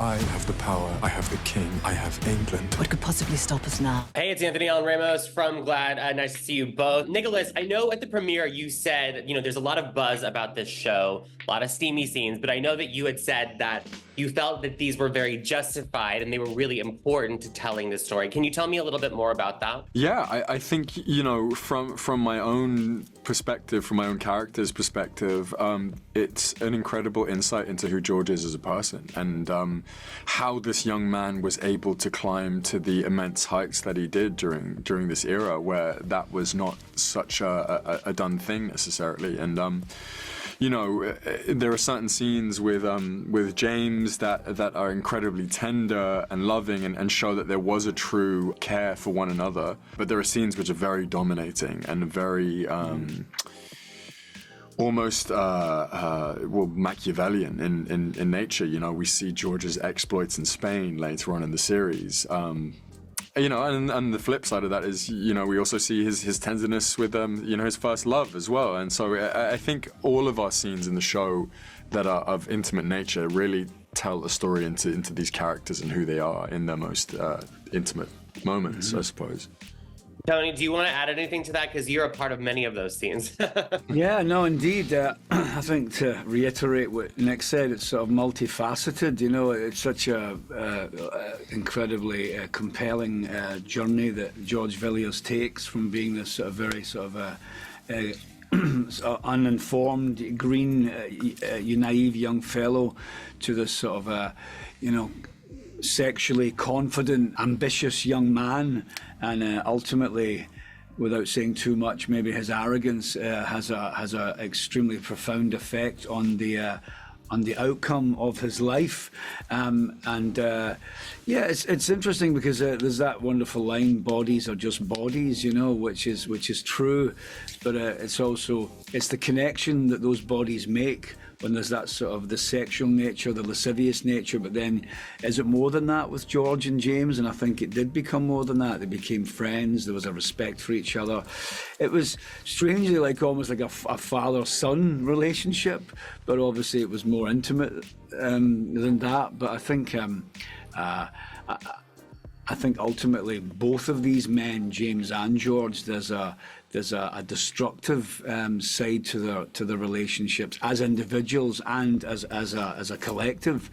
I have the power, I have the king, I have England. What could possibly stop us now? Hey, it's Anthony and Ramos from GLAAD. Nice to see you both. Nicholas, I know at the premiere you said, there's a lot of buzz about this show, a lot of steamy scenes, but I know that you had said that you felt that these were very justified and they were really important to telling the story. Can you tell me a little bit more about that? Yeah, I think, from my own perspective, from my own character's perspective, it's an incredible insight into who George is as a person and how this young man was able to climb to the immense heights that he did during this era where that was not such a done thing necessarily. And there are certain scenes with James that are incredibly tender and loving and show that there was a true care for one another. But there are scenes which are very dominating and very almost Machiavellian in nature. We see George's exploits in Spain later on in the series. And the flip side of that is, we also see his tenderness with, his first love as well. And so I think all of our scenes in the show that are of intimate nature really tell a story into these characters and who they are in their most intimate moments, I suppose. Tony, do you want to add anything to that? Because you're a part of many of those scenes. Yeah, no, indeed. I think to reiterate what Nick said, it's sort of multifaceted. It's such a incredibly compelling journey that George Villiers takes from being this sort of very uninformed, green, naive young fellow to this sort of, sexually confident, ambitious young man, and ultimately, without saying too much, maybe his arrogance has a extremely profound effect on the outcome of his life. It's interesting because there's that wonderful line, "Bodies are just bodies," which is true, but it's the connection that those bodies make when there's that sort of the sexual nature, the lascivious nature. But then, is it more than that with George and James? And I think it did become more than that. They became friends. There was a respect for each other. It was strangely almost like a father-son relationship, but obviously it was more intimate than that. But I think ultimately both of these men, James and George, there's a destructive side to their relationships as individuals and as a collective,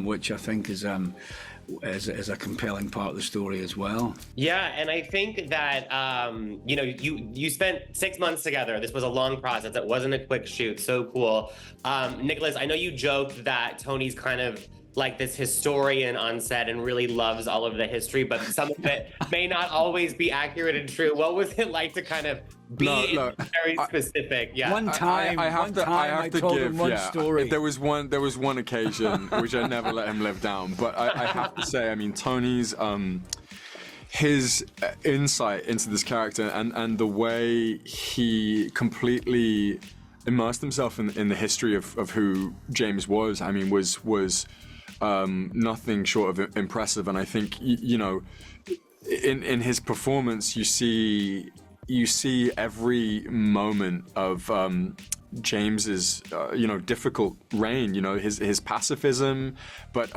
which I think is a compelling part of the story as well. Yeah, and I think that you spent 6 months together. This was a long process. It wasn't a quick shoot. So cool. Nicholas, I know you joked that Tony's kind of like this historian on set and really loves all of the history, but some of it may not always be accurate and true. What was it like to kind of be very specific? Yeah. One time I have to told him one story. There was one occasion which I never let him live down, but I have to say, Tony's his insight into this character and the way he completely immersed himself in the history of who James was, was nothing short of impressive. And I think, in his performance, you see every moment of James's difficult reign, his pacifism, but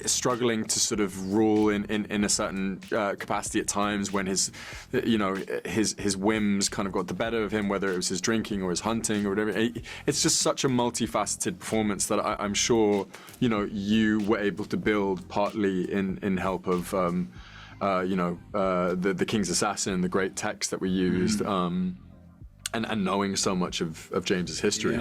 struggling to sort of rule in a certain capacity at times when his whims kind of got the better of him, whether it was his drinking or his hunting or whatever. It's just such a multifaceted performance that I'm sure you were able to build partly in help of the King's Assassin, the great text that we used. And knowing so much of James's history.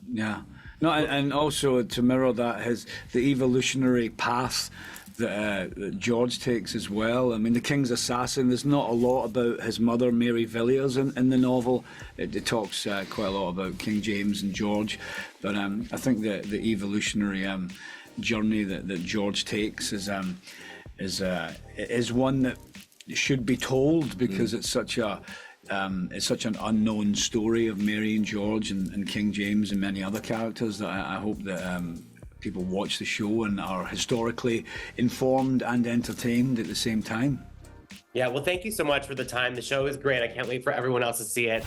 Yeah. No, and also to mirror that, the evolutionary path that George takes as well. The King's Assassin, there's not a lot about his mother, Mary Villiers, in the novel. It talks quite a lot about King James and George, but I think the evolutionary journey that George takes is one that should be told because it's such an unknown story of Mary and George and King James and many other characters that I hope that people watch the show and are historically informed and entertained at the same time. Yeah, well, thank you so much for the time. The show is great. I can't wait for everyone else to see it.